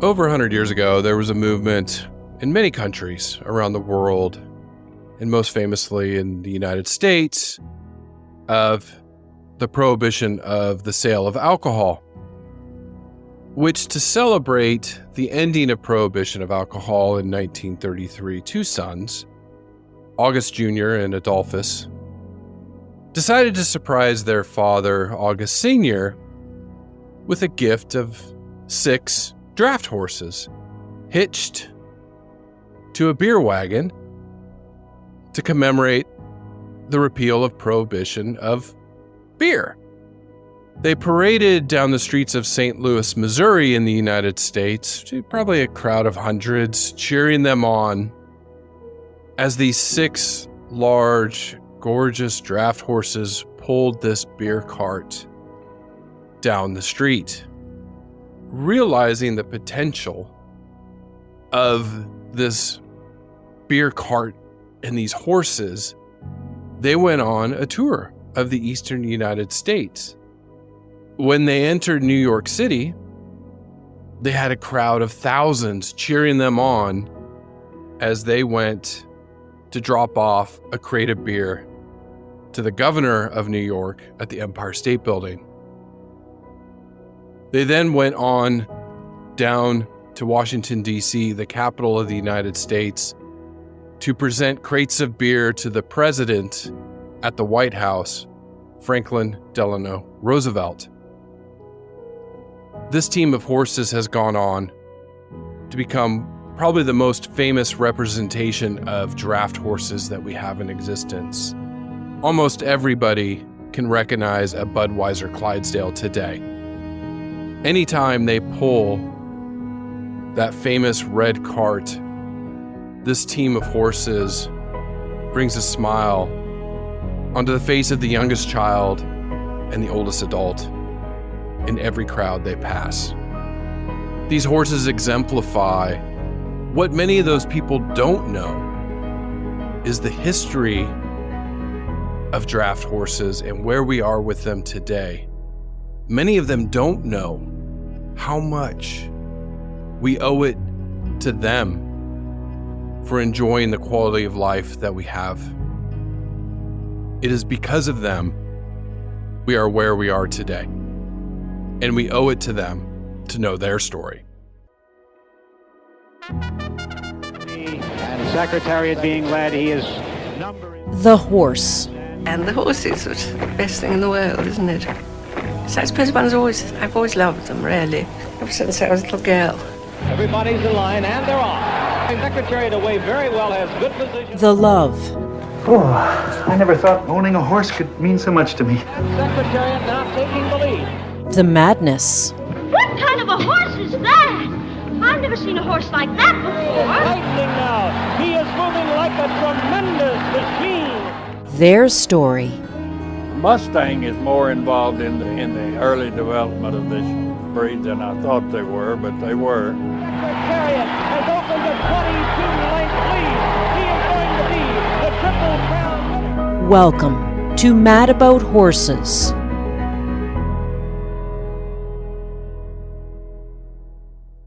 Over 100 years ago, there was a movement in many countries around the world, and most famously in the United States, of the prohibition of the sale of alcohol, which, to celebrate the ending of prohibition of alcohol in 1933, two sons, August Jr. and Adolphus, decided to surprise their father, August Sr., with a gift of 6 draft horses hitched to a beer wagon to commemorate the repeal of prohibition of beer. They paraded down the streets of St. Louis, Missouri in the United States to probably a crowd of hundreds, cheering them on as these 6 large, gorgeous draft horses pulled this beer cart down the street. Realizing the potential of this beer cart and these horses, they went on a tour of the eastern United States. When they entered New York City, they had a crowd of thousands cheering them on as they went to drop off a crate of beer to the governor of New York at the Empire State Building. They then went on down to Washington, D.C., the capital of the United States, to present crates of beer to the president at the White House, Franklin Delano Roosevelt. This team of horses has gone on to become probably the most famous representation of draft horses that we have in existence. Almost everybody can recognize a Budweiser Clydesdale today. Anytime they pull that famous red cart, this team of horses brings a smile onto the face of the youngest child and the oldest adult in every crowd they pass. These horses exemplify what many of those people don't know is the history of draft horses and where we are with them today. Many of them don't know how much we owe it to them for enjoying the quality of life that we have. It is because of them we are where we are today, and we owe it to them to know their story. And Secretariat being led, he is The horse. And the horses are the best thing in the world, isn't it? So I suppose I've always loved them, really, ever since I was a little girl. Everybody's in line, and they're off. Secretariat away very well, has good position. The love. Oh, I never thought owning a horse could mean so much to me. And Secretariat now taking the lead. The madness. What kind of a horse is that? I've never seen a horse like that before. Lightning now. He is moving like a tremendous machine. Their story. Mustang is more involved in the early development of this breed than I thought they were, but they were. Secretariat has opened a 22-length lead. He is going to be the Triple Crown winner. Welcome to Mad About Horses.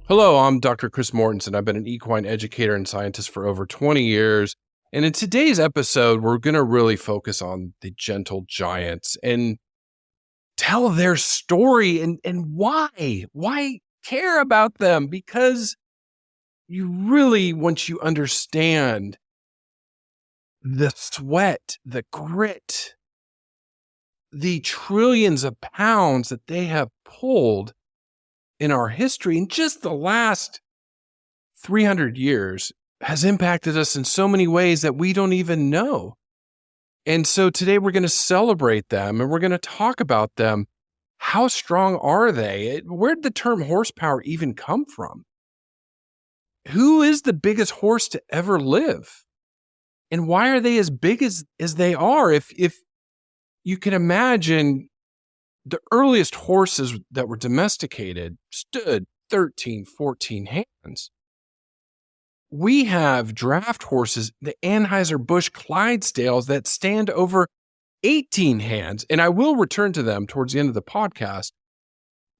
Hello, I'm Dr. Chris Mortensen. I've been an equine educator and scientist for over 20 years. And in today's episode, we're going to really focus on the gentle giants and tell their story and why. Why care about them? Because you really, once you understand the sweat, the grit, the trillions of pounds that they have pulled in our history in just the last 300 years, has impacted us in so many ways that we don't even know. And so today we're going to celebrate them and we're going to talk about them. How strong are they? Where did the term horsepower even come from? Who is the biggest horse to ever live? And why are they as big as they are? If you can imagine, the earliest horses that were domesticated stood 13, 14 hands. We have draft horses, the Anheuser-Busch Clydesdales, that stand over 18 hands. And I will return to them towards the end of the podcast.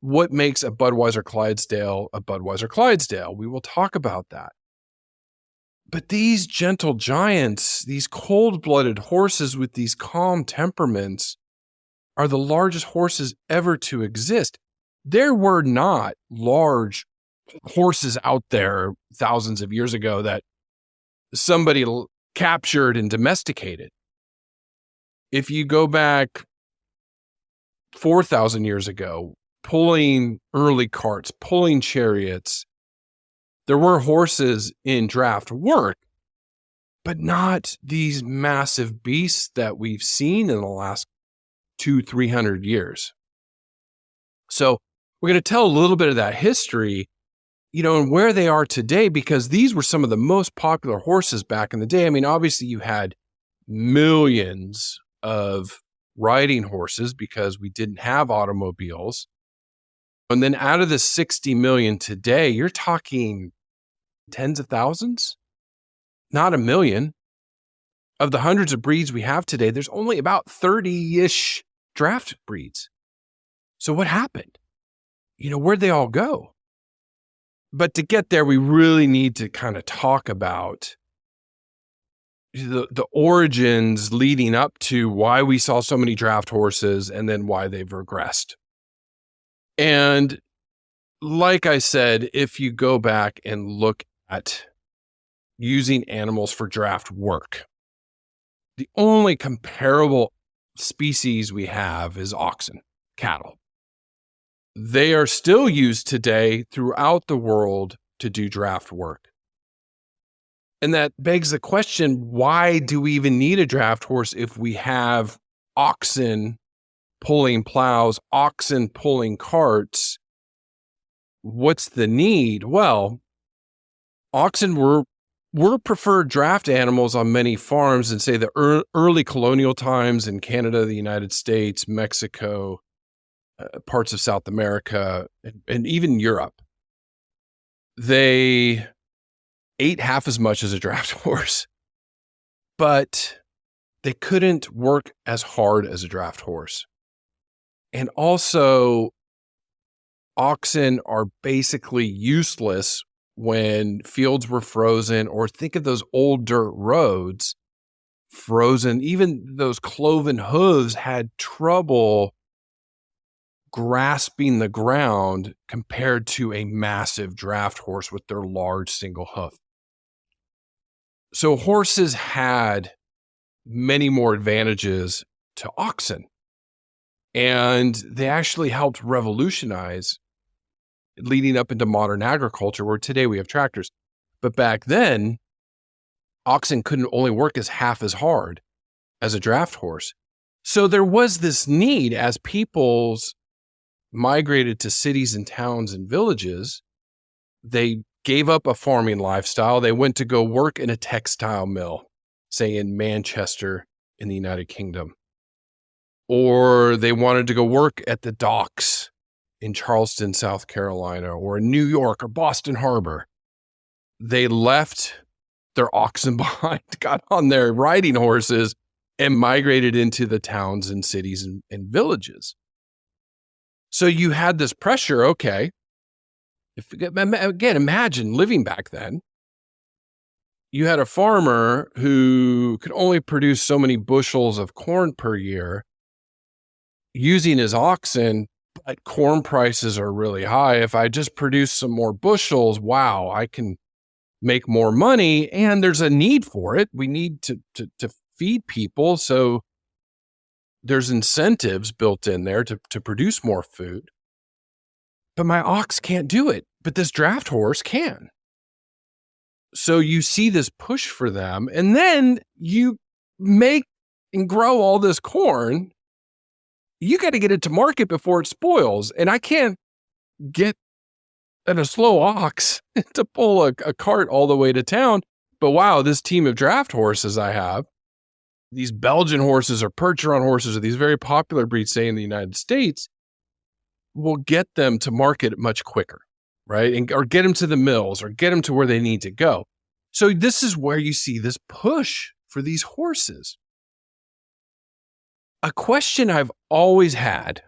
what makes a Budweiser Clydesdale a Budweiser Clydesdale? We will talk about that. But these gentle giants, these cold-blooded horses with these calm temperaments, are the largest horses ever to exist. There were not large horses out there thousands of years ago that somebody captured and domesticated. If you go back 4,000 years ago, pulling early carts, pulling chariots, there were horses in draft work, but not these massive beasts that we've seen in the last 200-300 years. So we're going to tell a little bit of that history, and where they are today, because these were some of the most popular horses back in the day. I mean, obviously you had millions of riding horses because we didn't have automobiles. And then out of the 60 million today, you're talking tens of thousands, not a million. Of the hundreds of breeds we have today, there's only about 30-ish draft breeds. So what happened? Where'd they all go? But to get there, we really need to kind of talk about the origins leading up to why we saw so many draft horses and then why they've regressed. And like I said, if you go back and look at using animals for draft work, the only comparable species we have is oxen, cattle. They are still used today throughout the world to do draft work. And that begs the question, why do we even need a draft horse if we have oxen pulling plows, oxen pulling carts? What's the need? Well, oxen were preferred draft animals on many farms in, say, the early colonial times in Canada, the United States, Mexico, parts of South America, and even Europe. They ate half as much as a draft horse, but they couldn't work as hard as a draft horse. And also, oxen are basically useless when fields were frozen, or think of those old dirt roads, frozen. Even those cloven hooves had trouble grasping the ground compared to a massive draft horse with their large single hoof. So horses had many more advantages to oxen, and they actually helped revolutionize leading up into modern agriculture, where today we have tractors. But back then, oxen couldn't only work as half as hard as a draft horse. So there was this need, as peoples migrated to cities and towns and villages, they gave up a farming lifestyle. They went to go work in a textile mill, say in Manchester in the United Kingdom. Or they wanted to go work at the docks in Charleston, South Carolina, or in New York or Boston Harbor. They left their oxen behind, got on their riding horses, and migrated into the towns and cities and villages. So you had this pressure, okay. Again, imagine living back then. You had a farmer who could only produce so many bushels of corn per year using his oxen, but corn prices are really high. If I just produce some more bushels, wow, I can make more money, and there's a need for it. We need to feed people, so there's incentives built in there to produce more food. But my ox can't do it, but this draft horse can. So you see this push for them, and then you make and grow all this corn. You got to get it to market before it spoils. And I can't get a slow ox to pull a cart all the way to town. But wow, this team of draft horses I have, these Belgian horses or Percheron horses, or these very popular breeds, say in the United States, will get them to market much quicker, right? Or get them to the mills, or get them to where they need to go. So this is where you see this push for these horses. A question I've always had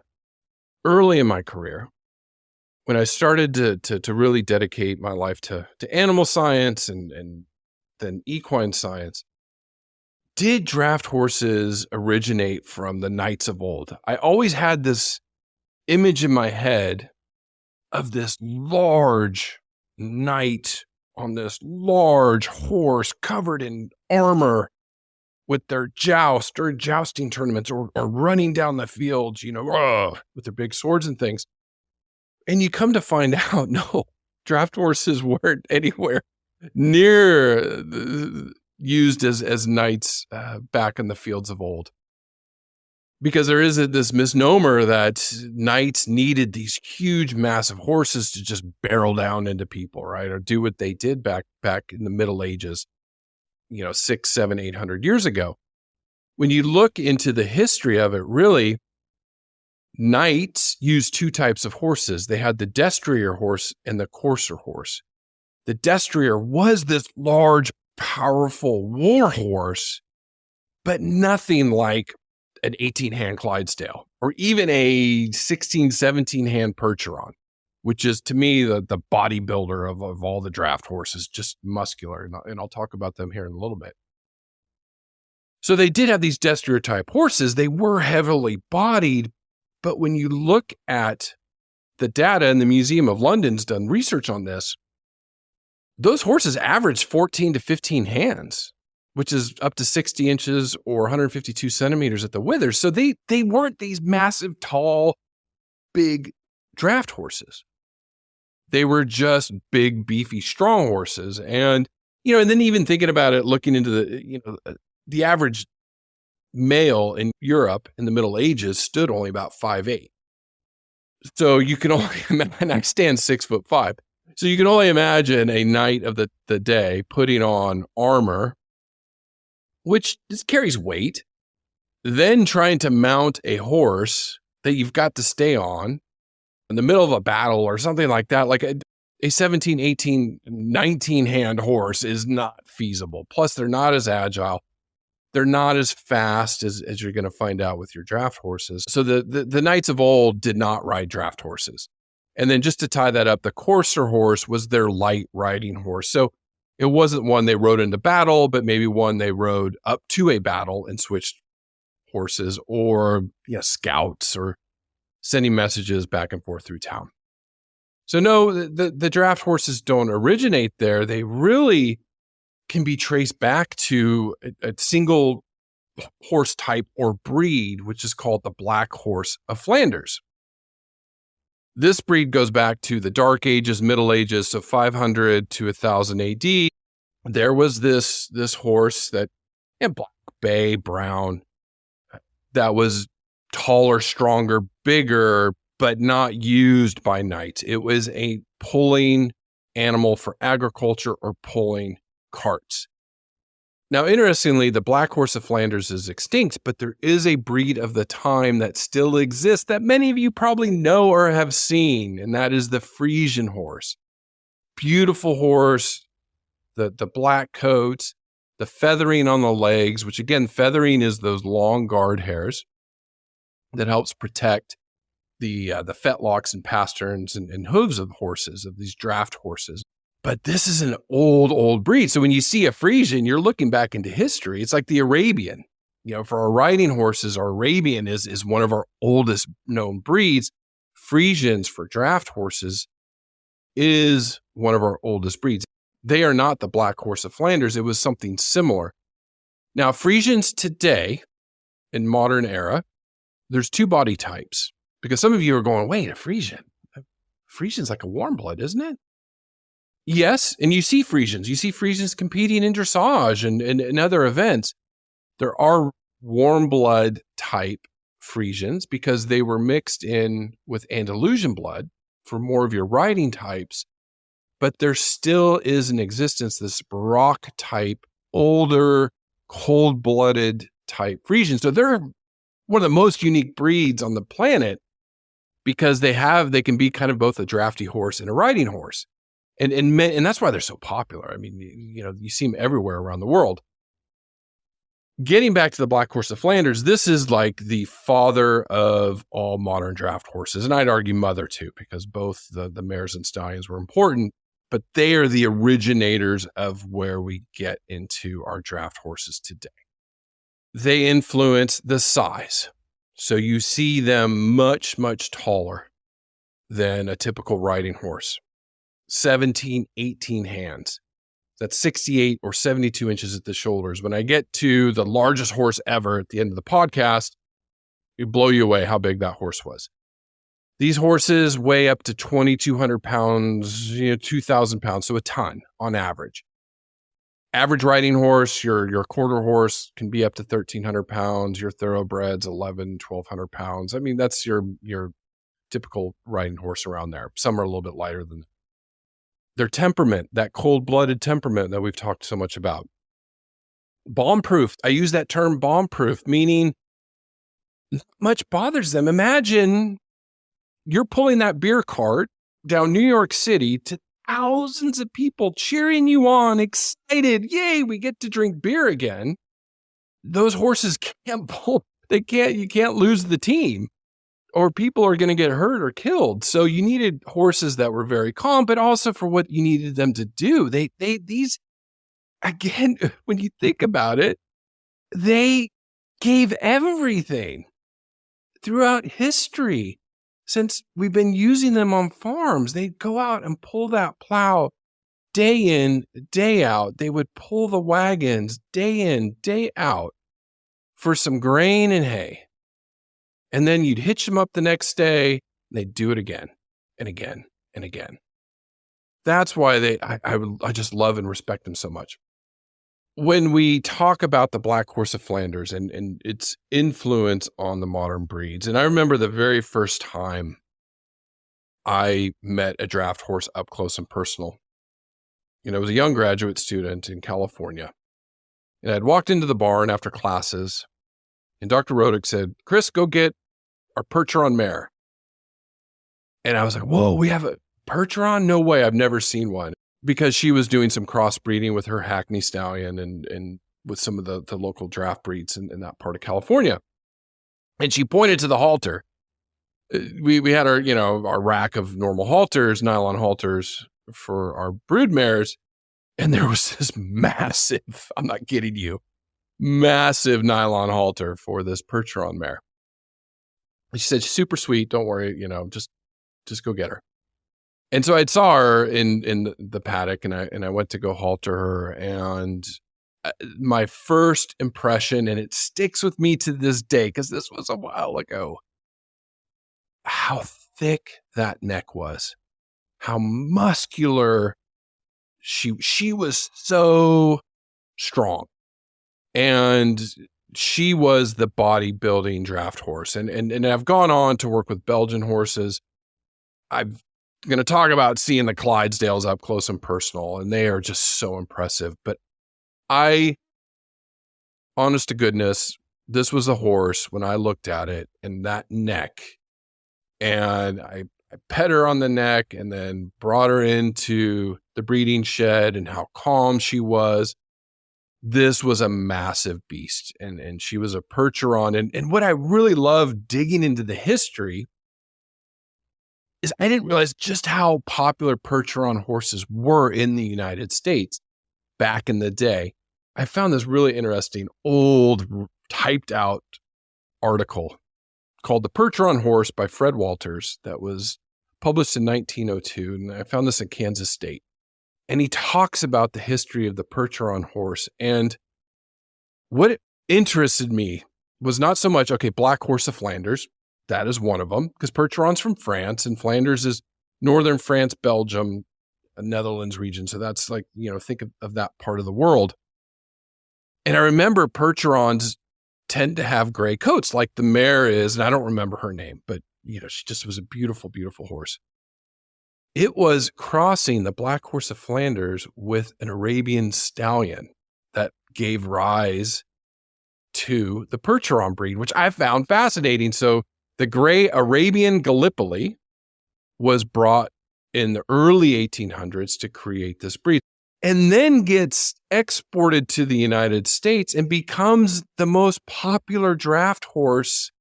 early in my career when I started to really dedicate my life to animal science and then equine science, did draft horses originate from the knights of old? I always had this image in my head of this large knight on this large horse covered in armor with their jousting tournaments or running down the fields, with their big swords and things. And you come to find out, no, draft horses weren't anywhere near used as knights back in the fields of old. Because there is this misnomer that knights needed these huge, massive horses to just barrel down into people, right? Or do what they did back in the Middle Ages, 600, 700, 800 years ago. When you look into the history of it, really, knights used two types of horses. They had the destrier horse and the courser horse. The destrier was this large, powerful war horse, but nothing like an 18-hand Clydesdale or even a 16, 17-hand Percheron, which is, to me, the bodybuilder of all the draft horses, just muscular. And I'll talk about them here in a little bit. So they did have these destrier-type horses. They were heavily bodied, but when you look at the data, and the Museum of London's done research on this, those horses averaged 14 to 15 hands, which is up to 60 inches or 152 centimeters at the withers. So they weren't these massive, tall, big draft horses. They were just big, beefy, strong horses. And, and then even thinking about it, looking into the average male in Europe in the Middle Ages stood only about 5'8". So you can only imagine, I stand 6'5". So you can only imagine a knight of the day putting on armor, which just carries weight, then trying to mount a horse that you've got to stay on in the middle of a battle or something like that. Like a 17, 18, 19-hand horse is not feasible. Plus, they're not as agile. They're not as fast as you're going to find out with your draft horses. So the knights of old did not ride draft horses. And then just to tie that up, the courser horse was their light riding horse. So it wasn't one they rode into battle, but maybe one they rode up to a battle and switched horses, or scouts, or sending messages back and forth through town. So no, the draft horses don't originate there. They really can be traced back to a single horse type or breed, which is called the Black Horse of Flanders. This breed goes back to the Dark Ages, Middle Ages, so 500 to 1000 AD. There was this horse that, black, bay, brown, that was taller, stronger, bigger, but not used by knights. It was a pulling animal for agriculture or pulling carts. Now, interestingly, the Black Horse of Flanders is extinct, but there is a breed of the time that still exists that many of you probably know or have seen, and that is the Frisian horse. Beautiful horse, the black coats, the feathering on the legs, which again, feathering is those long guard hairs that helps protect the fetlocks and pasterns and hooves of horses, of these draft horses. But this is an old breed. So when you see a Frisian, you're looking back into history. It's like the Arabian. For our riding horses, our Arabian is one of our oldest known breeds. Frisians for draft horses is one of our oldest breeds. They are not the Black Horse of Flanders. It was something similar. Now, Frisians today, in modern era, there's two body types. Because some of you are going, wait, a Frisian? Frisian's like a warm blood, isn't it? Yes, and you see Frisians. You see Frisians competing in dressage and other events. There are warm blood type Frisians because they were mixed in with Andalusian blood for more of your riding types. But there still is in existence this Baroque type, older, cold-blooded type Frisians. So they're one of the most unique breeds on the planet because they can be kind of both a drafty horse and a riding horse. And that's why they're so popular. I mean, you see them everywhere around the world. getting back to the Black Horse of Flanders, this is like the father of all modern draft horses. And I'd argue mother too, because both the mares and stallions were important, but they are the originators of where we get into our draft horses today. They influence the size. So you see them much, much taller than a typical riding horse. 17, 18 hands. That's 68 or 72 inches at the shoulders. When I get to the largest horse ever at the end of the podcast, it blow you away how big that horse was. These horses weigh up to 2,200 pounds, 2,000 pounds, so a ton on average. Average riding horse, your quarter horse can be up to 1,300 pounds. Your thoroughbreds, 1,200 pounds. I mean, that's your typical riding horse around there. Some are a little bit lighter than that. Their temperament, that cold-blooded temperament that we've talked so much about. Bomb-proof. I use that term bomb-proof, meaning not much bothers them. Imagine you're pulling that beer cart down New York City to thousands of people cheering you on, excited. Yay, we get to drink beer again. Those horses can't pull. You can't lose the team, or people are going to get hurt or killed. So you needed horses that were very calm, but also for what you needed them to do. These, again, when you think about it, they gave everything throughout history. Since we've been using them on farms, they'd go out and pull that plow day in, day out. They would pull the wagons day in, day out for some grain and hay. And then you'd hitch them up the next day, and they'd do it again and again and again. That's why I just love and respect them so much. When we talk about the Black Horse of Flanders and its influence on the modern breeds, and I remember the very first time I met a draft horse up close and personal. I was a young graduate student in California, and I'd walked into the barn after classes, and Dr. Rodick said, "Chris, go get our Percheron mare." And I was like, whoa, we have a Percheron? No way, I've never seen one. Because she was doing some crossbreeding with her Hackney stallion and with some of the local draft breeds in that part of California. And she pointed to the halter. We had our rack of normal halters, nylon halters for our brood mares. And there was this massive, I'm not kidding you, massive nylon halter for this Percheron mare. And she said, "She's super sweet. Don't worry, just go get her." And so I saw her in the paddock, and I went to go halter her. And my first impression, and it sticks with me to this day because this was a while ago, how thick that neck was, how muscular she was, so strong, and she was the bodybuilding draft horse. And I've gone on to work with Belgian horses. I'm going to talk about seeing the Clydesdales up close and personal, and they are just so impressive. But honest to goodness, this was a horse when I looked at it and that neck, and I pet her on the neck and then brought her into the breeding shed and how calm she was. This was a massive beast, and she was a Percheron. And what I really loved digging into the history is I didn't realize just how popular Percheron horses were in the United States back in the day. I found this really interesting old typed out article called The Percheron Horse by Fred Walters that was published in 1902. And I found this in Kansas State. And he talks about the history of the Percheron horse. And what interested me was not so much, okay, Black Horse of Flanders. That is one of them, because Percheron's from France, and Flanders is northern France, Belgium, Netherlands region. So that's like, think of that part of the world. And I remember Percherons tend to have gray coats like the mare is, and I don't remember her name, but she just was a beautiful, beautiful horse. It was crossing the Black Horse of Flanders with an Arabian stallion that gave rise to the Percheron breed, which I found fascinating. So the gray Arabian Gallipoli was brought in the early 1800s to create this breed. and then gets exported to the United States and becomes the most popular draft horse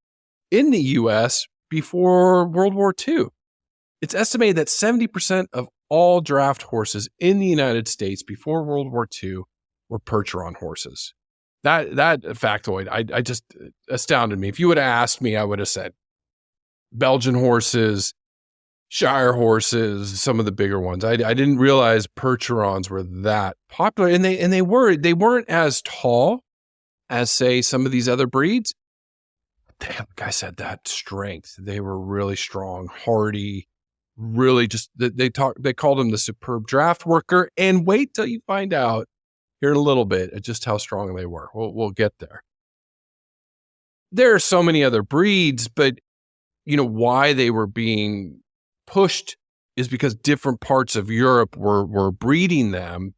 in the US before World War II. It's estimated that 70% of all draft horses in the United States before World War II were Percheron horses. That factoid, I just astounded me. If you would have asked me, I would have said Belgian horses, Shire horses, some of the bigger ones. I didn't realize Percherons were that popular, and they weren't as tall as, say, some of these other breeds. Like I said, that strength. They were really strong, hardy, really just they called him the superb draft worker. And wait till you find out here in a little bit just how strong they were. We'll get there. There are so many other breeds, but why they were being pushed is because different parts of Europe were breeding them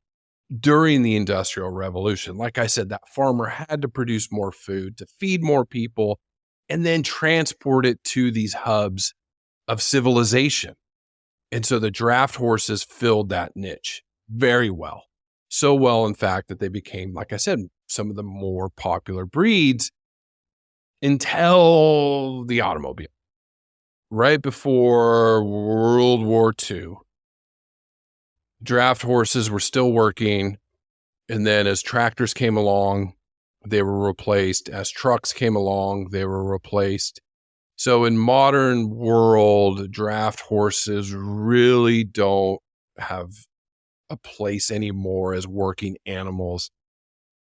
during the Industrial Revolution. Like I said, that farmer had to produce more food to feed more people and then transport it to these hubs of civilization. And so the draft horses filled that niche very well. So well, in fact, that they became, like I said, some of the more popular breeds until the automobile. Right before World War II, draft horses were still working. And then as tractors came along, they were replaced. As trucks came along, they were replaced. So in modern world, draft horses really don't have a place anymore as working animals,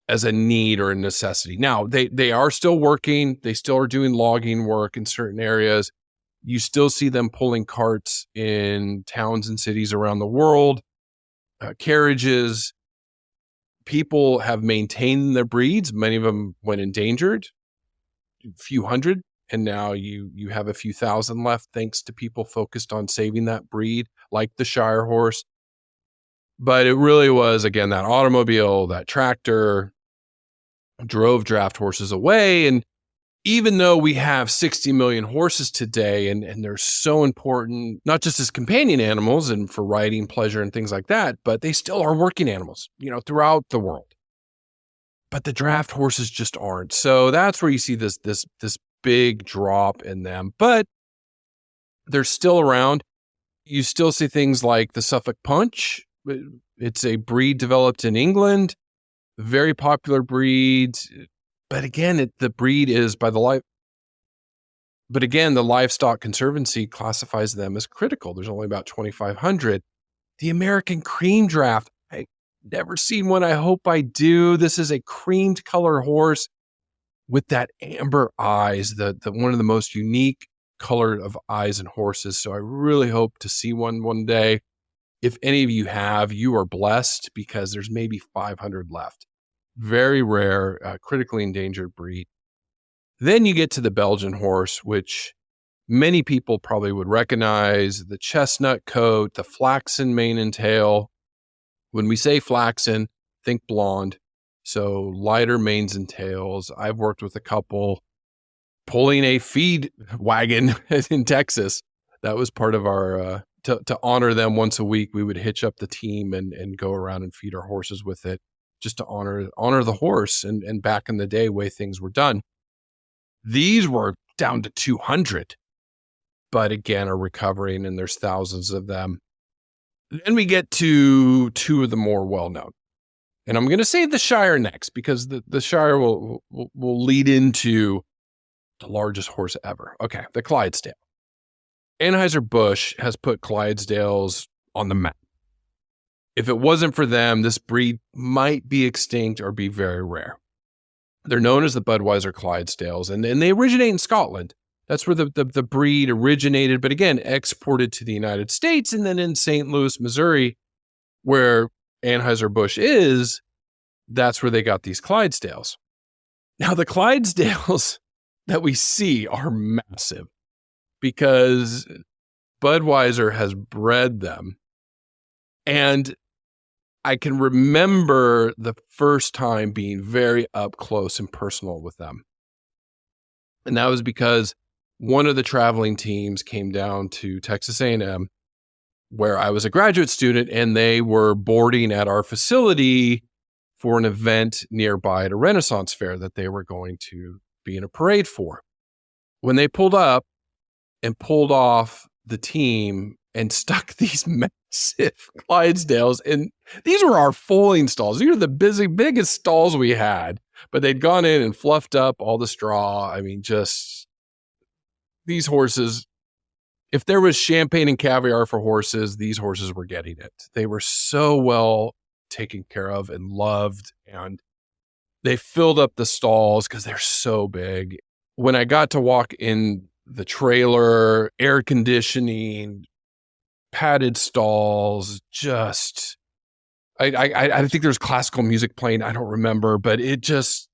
as a need or a necessity. Now, they are still working. They still are doing logging work in certain areas. You still see them pulling carts in towns and cities around the world, carriages. People have maintained their breeds. Many of them went endangered, a few hundred, and now you have a few thousand left thanks to people focused on saving that breed, like the Shire horse. But it really was, again, that automobile, that tractor drove draft horses away. And even though we have 60 million horses today, and they're so important, not just as companion animals and for riding, pleasure, and things like that, but they still are working animals, throughout the world. But the draft horses just aren't. So that's where you see this big drop in them. But they're still around. You still see things like the Suffolk Punch. It's a breed developed in England, very popular breed. But again, the breed is by the life. But again, the Livestock Conservancy classifies them as critical. There's only about 2,500. The American Cream Draft, I've never seen one. I hope I do. This is a creamed color horse with that amber eyes, the one of the most unique color of eyes in horses. So I really hope to see one day. If any of you have, you are blessed because there's maybe 500 left. Very rare, critically endangered breed. Then you get to the Belgian horse, which many people probably would recognize. The chestnut coat, the flaxen mane and tail. When we say flaxen, think blonde. So lighter manes and tails. I've worked with a couple pulling a feed wagon in Texas. That was part of our, to honor them once a week, we would hitch up the team and go around and feed our horses with it, just to honor the horse and back in the day, way things were done. These were down to 200, but again, are recovering, and there's thousands of them. Then we get to two of the more well-known. And I'm going to say the Shire next, because the Shire will lead into the largest horse ever. Okay, the Clydesdale. Anheuser-Busch has put Clydesdales on the map. If it wasn't for them, this breed might be extinct or be very rare. They're known as the Budweiser Clydesdales, and they originate in Scotland. That's where the breed originated, but again, exported to the United States, and then in St. Louis, Missouri, where Anheuser-Busch is, that's where they got these Clydesdales. Now, the Clydesdales that we see are massive because Budweiser has bred them. And I can remember the first time being very up close and personal with them. And that was because one of the traveling teams came down to Texas A&M where I was a graduate student, and they were boarding at our facility for an event nearby at a Renaissance fair that they were going to be in a parade for. When they pulled up and pulled off the team and stuck these massive Clydesdales, and these were our foaling stalls. These were the biggest stalls we had, but they'd gone in and fluffed up all the straw. I mean, just these horses, if there was champagne and caviar for horses, these horses were getting it. They were so well taken care of and loved, and they filled up the stalls because they're so big. When I got to walk in the trailer, air conditioning, padded stalls, just I think there's classical music playing. I don't remember, but it just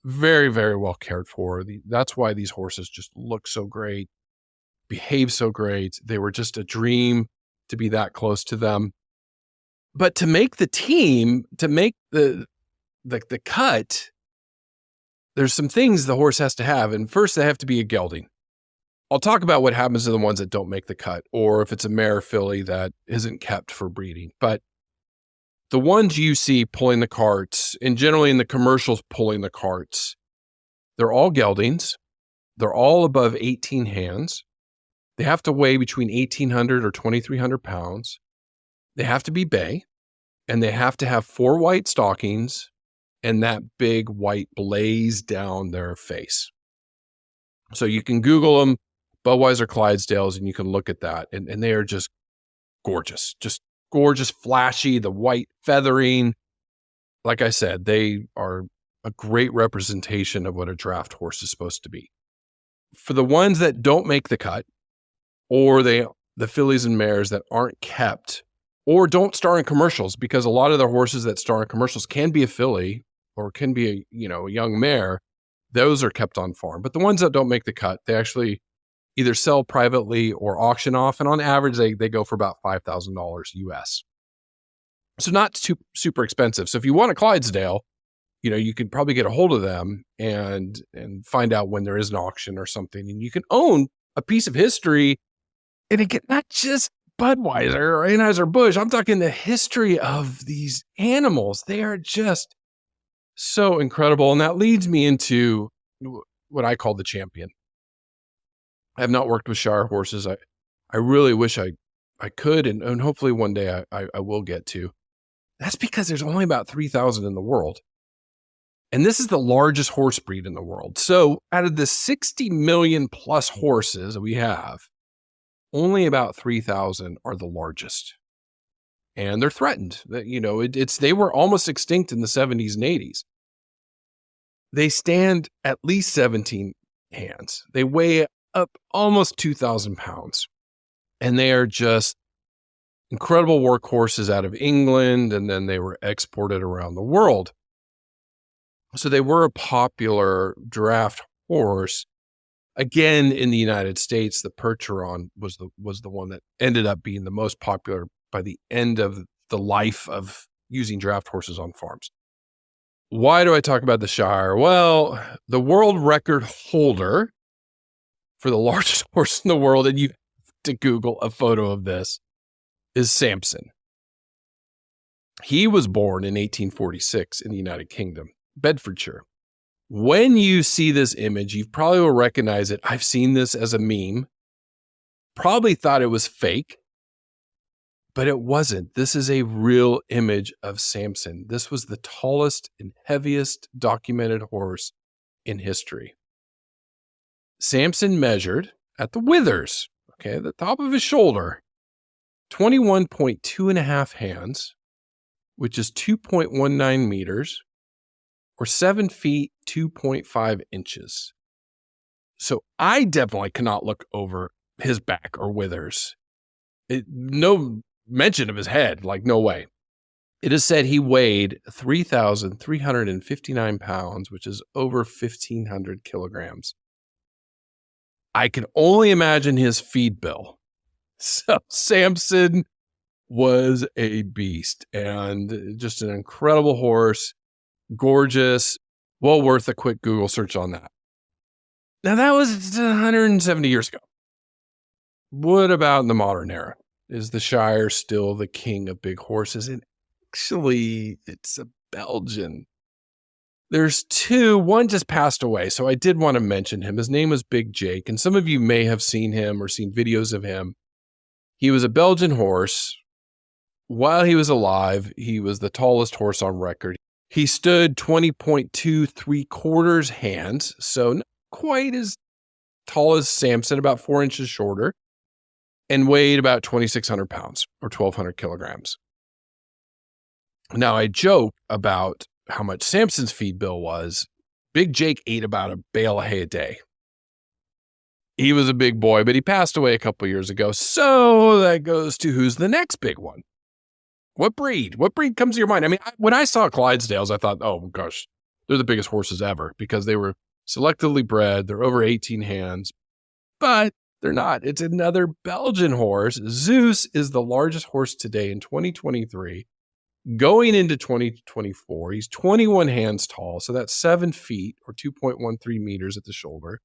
very, very well cared for. That's why these horses just look so great, behave so great. They were just a dream to be that close to them. But to make the team, to make the cut, there's some things the horse has to have. And first, they have to be a gelding. I'll talk about what happens to the ones that don't make the cut, or if it's a mare filly that isn't kept for breeding. But the ones you see pulling the carts, and generally in the commercials pulling the carts, they're all geldings. They're all above 18 hands. They have to weigh between 1,800 or 2,300 pounds. They have to be bay, and they have to have 4 white stockings and that big white blaze down their face. So you can Google them, Budweiser Clydesdales, and you can look at that. And they are just gorgeous, flashy, the white feathering. Like I said, they are a great representation of what a draft horse is supposed to be. For the ones that don't make the cut, or the fillies and mares that aren't kept, or don't star in commercials, because a lot of the horses that star in commercials can be a filly or can be a young mare. Those are kept on farm. But the ones that don't make the cut, they actually either sell privately or auction off. And on average, they go for about $5,000 US. So not super expensive. So if you want a Clydesdale, you could probably get a hold of them and find out when there is an auction or something. And you can own a piece of history. And again, not just Budweiser or Anheuser-Busch. I'm talking the history of these animals. They are just so incredible. And that leads me into what I call the champion. I have not worked with Shire horses. I really wish I could, and hopefully one day I will get to. That's because there's only about 3,000 in the world. And this is the largest horse breed in the world. So out of the 60 million plus horses that we have, only about 3,000 are the largest. And they're threatened. They were almost extinct in the 70s and 80s. They stand at least 17 hands. They weigh up almost 2,000 pounds. And they are just incredible workhorses out of England, and then they were exported around the world. So they were a popular draft horse. Again, in the United States, the Percheron was the one that ended up being the most popular by the end of the life of using draft horses on farms. Why do I talk about the Shire? Well, the world record holder for the largest horse in the world, and you have to Google a photo of this, is Samson. He was born in 1846 in the United Kingdom, Bedfordshire. When you see this image, you probably will recognize it. I've seen this as a meme. Probably thought it was fake, but it wasn't. This is a real image of Samson. This was the tallest and heaviest documented horse in history. Samson measured at the withers, at the top of his shoulder, 21.2 hands, which is 2.19 meters, or 7 feet, 2.5 inches. So I definitely cannot look over his back or withers. No mention of his head, no way. It is said he weighed 3,359 pounds, which is over 1,500 kilograms. I can only imagine his feed bill. So Samson was a beast and just an incredible horse. Gorgeous, well worth a quick Google search on that. Now, that was 170 years ago. What about in the modern era? Is the Shire still the king of big horses? And actually, it's a Belgian. There's two. One just passed away, so I did want to mention him. His name was Big Jake, and some of you may have seen him or seen videos of him. He was a Belgian horse. While he was alive, he was the tallest horse on record. He stood 20.23 hands, so not quite as tall as Samson, about 4 inches shorter, and weighed about 2,600 pounds or 1,200 kilograms. Now, I joke about how much Samson's feed bill was. Big Jake ate about a bale of hay a day. He was a big boy, but he passed away a couple years ago. So that goes to who's the next big one? What breed? What breed comes to your mind? I mean, when I saw Clydesdales, I thought, oh gosh, they're the biggest horses ever because they were selectively bred. They're over 18 hands, but they're not. It's another Belgian horse. Zeus is the largest horse today in 2023. Going into 2024, he's 21 hands tall. So that's 7 feet or 2.13 meters at the shoulder.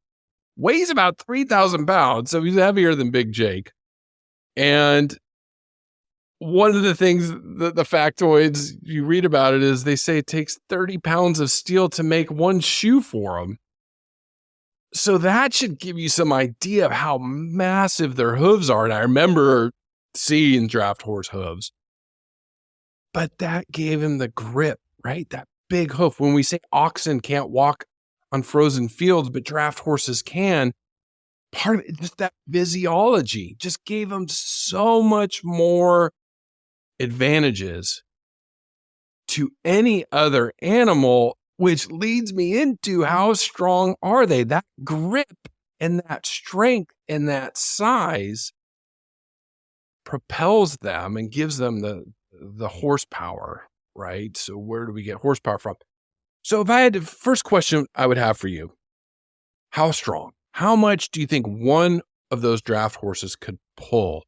Weighs about 3,000 pounds. So he's heavier than Big Jake. And one of the things, the factoids you read about it is they say it takes 30 pounds of steel to make one shoe for him. So that should give you some idea of how massive their hooves are. And I remember seeing draft horse hooves. But that gave him the grip, right? That big hoof. When we say oxen can't walk on frozen fields, but draft horses can, part of it, just that physiology just gave him so much more advantages to any other animal, which leads me into how strong are they? That grip and that strength and that size propels them and gives them the horsepower, right? So where do we get horsepower from? So if I had the first question I would have for you, how strong? How much do you think one of those draft horses could pull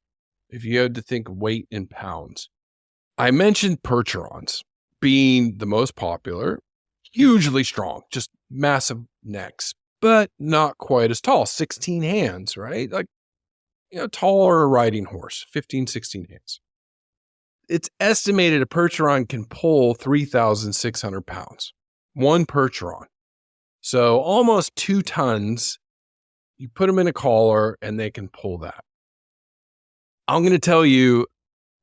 if you had to think weight in pounds? I mentioned Percherons being the most popular, hugely strong, just massive necks, but not quite as tall, 16 hands, right? Like, taller riding horse, 15, 16 hands. It's estimated a Percheron can pull 3,600 pounds, one Percheron. So almost 2 tons. You put them in a collar and they can pull that. I'm going to tell you,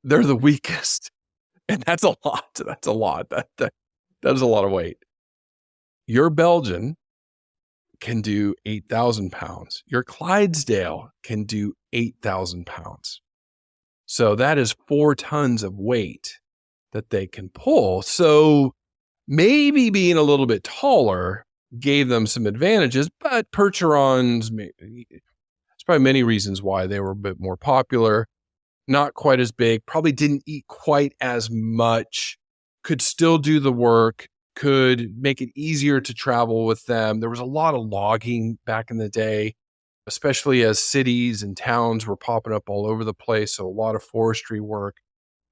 they're the weakest. And that's a lot. That's a lot. That is a lot of weight. Your Belgian can do 8,000 pounds. Your Clydesdale can do 8,000 pounds. So that is 4 tons of weight that they can pull. So maybe being a little bit taller gave them some advantages, but Percherons, there's probably many reasons why they were a bit more popular. Not quite as big, probably didn't eat quite as much, could still do the work, could make it easier to travel with them. There was a lot of logging back in the day, especially as cities and towns were popping up all over the place. So a lot of forestry work.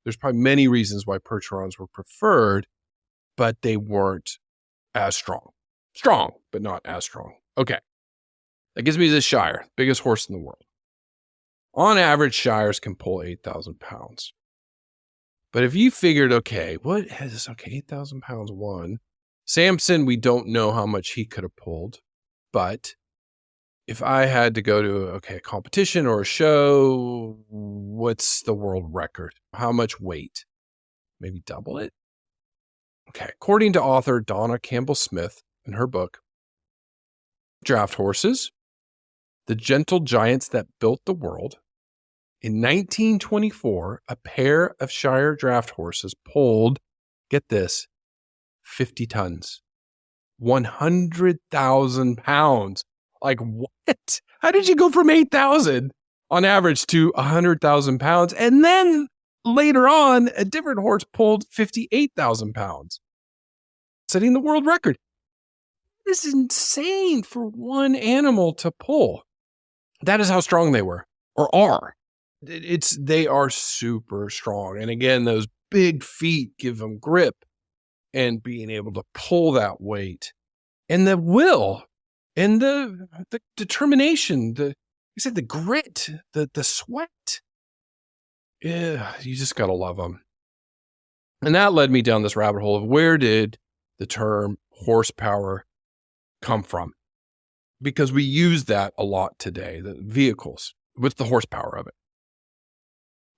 There's probably many reasons why Percherons were preferred, but they weren't as strong. Strong, but not as strong. Okay. That gives me the Shire, biggest horse in the world. On average, Shires can pull 8,000 pounds. But if you figured, 8,000 pounds one. Samson, we don't know how much he could have pulled. But if I had to go to, a competition or a show, what's the world record? How much weight? Maybe double it? Okay. According to author Donna Campbell-Smith in her book, Draft Horses, The Gentle Giants That Built the World, in 1924, a pair of Shire draft horses pulled, get this, 50 tons, 100,000 pounds. Like what? How did you go from 8,000 on average to 100,000 pounds? And then later on, a different horse pulled 58,000 pounds, setting the world record. This is insane for one animal to pull. That is how strong they were or are. They are super strong. And again, those big feet give them grip and being able to pull that weight and the will and the determination, the grit, the sweat. Yeah, you just got to love them. And that led me down this rabbit hole of where did the term horsepower come from? Because we use that a lot today, the vehicles. What's the horsepower of it?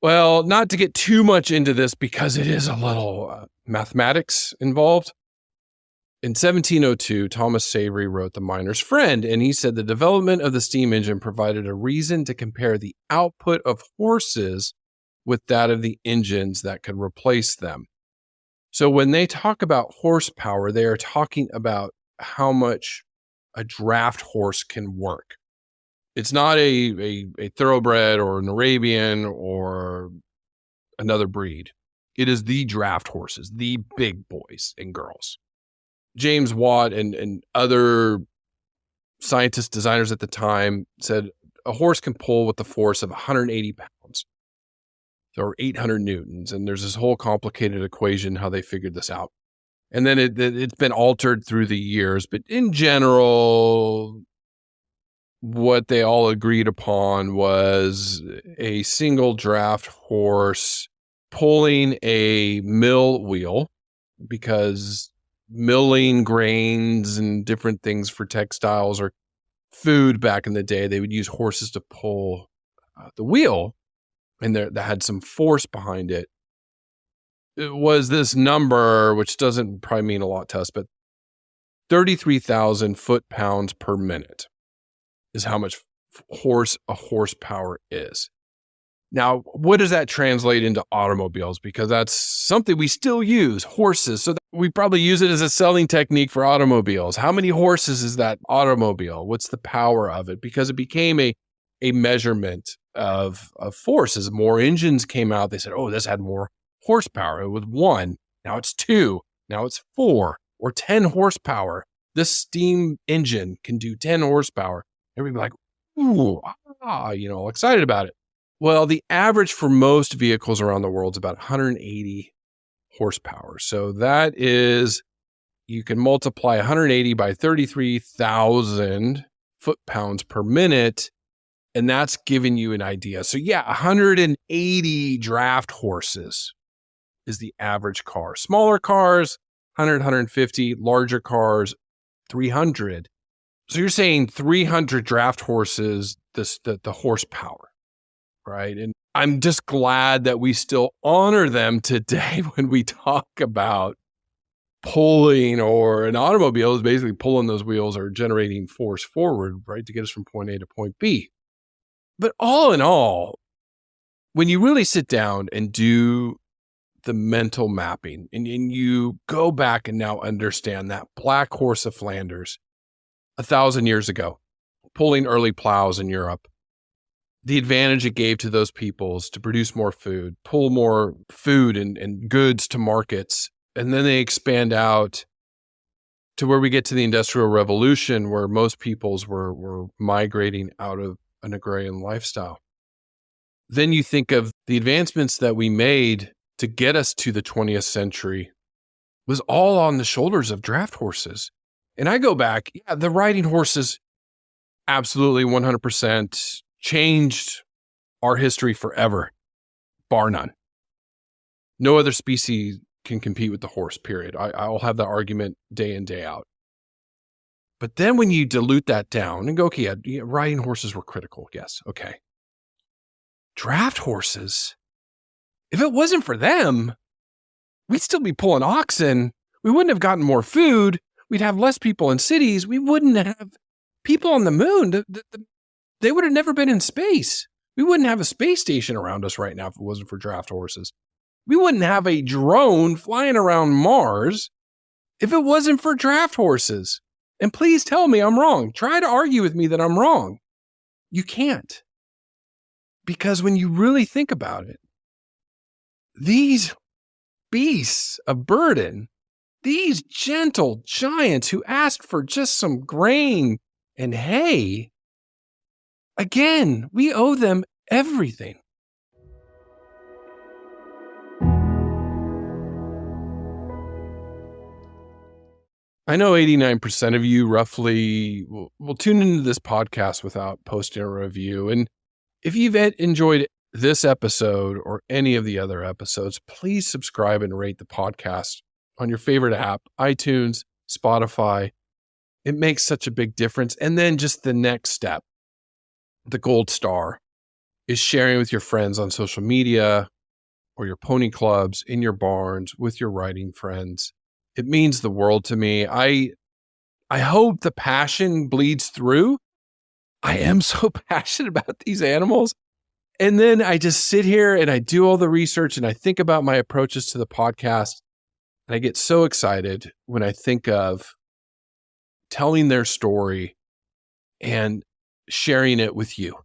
Well, not to get too much into this because it is a little mathematics involved. In 1702, Thomas Savery wrote The Miner's Friend, and he said the development of the steam engine provided a reason to compare the output of horses with that of the engines that could replace them. So when they talk about horsepower, they are talking about how much a draft horse can work. It's not a thoroughbred or an Arabian or another breed. It is the draft horses, the big boys and girls. James Watt and other scientists, designers at the time said a horse can pull with the force of 180 pounds or 800 newtons. And there's this whole complicated equation how they figured this out. And then it's been altered through the years. But in general, what they all agreed upon was a single draft horse pulling a mill wheel, because milling grains and different things for textiles or food back in the day, they would use horses to pull the wheel, and that had some force behind it. It was this number, which doesn't probably mean a lot to us, but 33,000 foot-pounds per minute is how much a horsepower is. Now, what does that translate into automobiles? Because that's something we still use, horses. So we probably use it as a selling technique for automobiles. How many horses is that automobile? What's the power of it? Because it became a measurement of force. As more engines came out, they said, oh, this had more horsepower. It was 1. Now it's 2. Now it's 4 or 10 horsepower. This steam engine can do 10 horsepower. Everybody like, ooh, excited about it. Well, the average for most vehicles around the world is about 180 horsepower. So that is, you can multiply 180 by 33,000 foot-pounds per minute, and that's giving you an idea. So yeah, 180 draft horses is the average car. Smaller cars, 100, 150. Larger cars, 300. So you're saying 300 draft horses, the horsepower. Right. And I'm just glad that we still honor them today when we talk about pulling, or an automobile is basically pulling those wheels or generating force forward, right, to get us from point A to point B. But all in all, when you really sit down and do the mental mapping and you go back and now understand that black horse of Flanders 1,000 years ago, pulling early plows in Europe, the advantage it gave to those peoples to produce more food, pull more food and goods to markets. And then they expand out to where we get to the Industrial Revolution, where most peoples were migrating out of an agrarian lifestyle. Then you think of the advancements that we made to get us to the 20th century was all on the shoulders of draft horses. And I go back, the riding horses absolutely 100% changed our history forever, bar none. No other species can compete with the horse, period. I'll have that argument day in, day out. But then when you dilute that down and go, okay, riding horses were critical. Yes, okay. Draft horses, if it wasn't for them, we'd still be pulling oxen. We wouldn't have gotten more food. We'd have less people in cities. We wouldn't have people on the moon. They would have never been in space. We wouldn't have a space station around us right now if it wasn't for draft horses. We wouldn't have a drone flying around Mars if it wasn't for draft horses. And please tell me I'm wrong. Try to argue with me that I'm wrong. You can't. Because when you really think about it, these beasts of burden, these gentle giants who asked for just some grain and hay, again, we owe them everything. I know 89% of you roughly will tune into this podcast without posting a review. And if you've enjoyed this episode or any of the other episodes, please subscribe and rate the podcast on your favorite app, iTunes, Spotify. It makes such a big difference. And then just the next step, the gold star, is sharing with your friends on social media or your pony clubs, in your barns, with your riding friends. It means the world to me. I hope the passion bleeds through. I am so passionate about these animals. And then I just sit here and I do all the research and I think about my approaches to the podcast. And I get so excited when I think of telling their story and sharing it with you.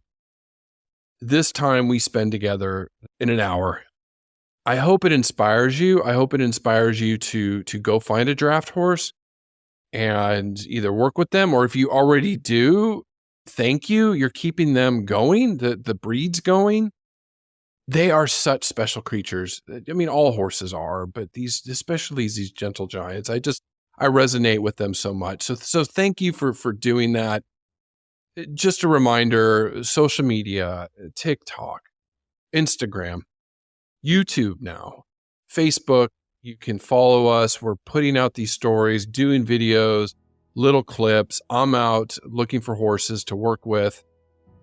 This time we spend together in an hour. I hope it inspires you. I hope it inspires you to go find a draft horse and either work with them, or if you already do, thank you. You're keeping them going, the breeds going. They are such special creatures. I mean, all horses are, but these, especially these gentle giants, I resonate with them so much. So thank you for doing that. Just a reminder, social media, TikTok, Instagram, YouTube now, Facebook, you can follow us. We're putting out these stories, doing videos, little clips. I'm out looking for horses to work with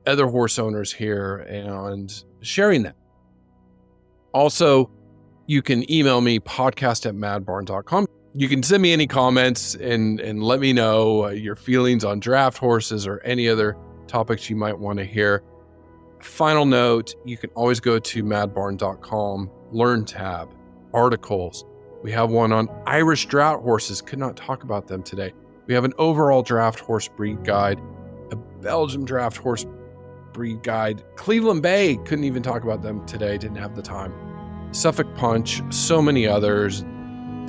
other horse owners here and sharing that. Also, you can email me, podcast@madbarn.com. You can send me any comments and let me know your feelings on draft horses or any other topics you might want to hear. Final note, you can always go to madbarn.com, Learn tab, articles. We have one on Irish drought horses. Could not talk about them today. We have an overall draft horse breed guide, a Belgian draft horse breed guide. Cleveland Bay, couldn't even talk about them today, didn't have the time. Suffolk Punch, so many others,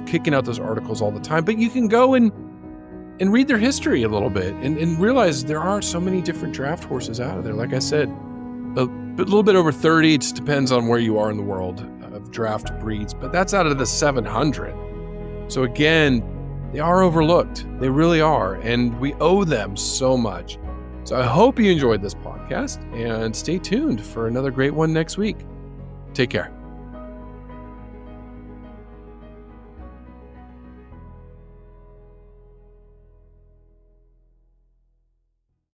kicking out those articles all the time. But you can go and read their history a little bit and realize there are so many different draft horses out of there. Like I said, a little bit over 30, it just depends on where you are in the world of draft breeds, but that's out of the 700. So again, they are overlooked. They really are. And we owe them so much. So I hope you enjoyed this podcast and stay tuned for another great one next week. Take care.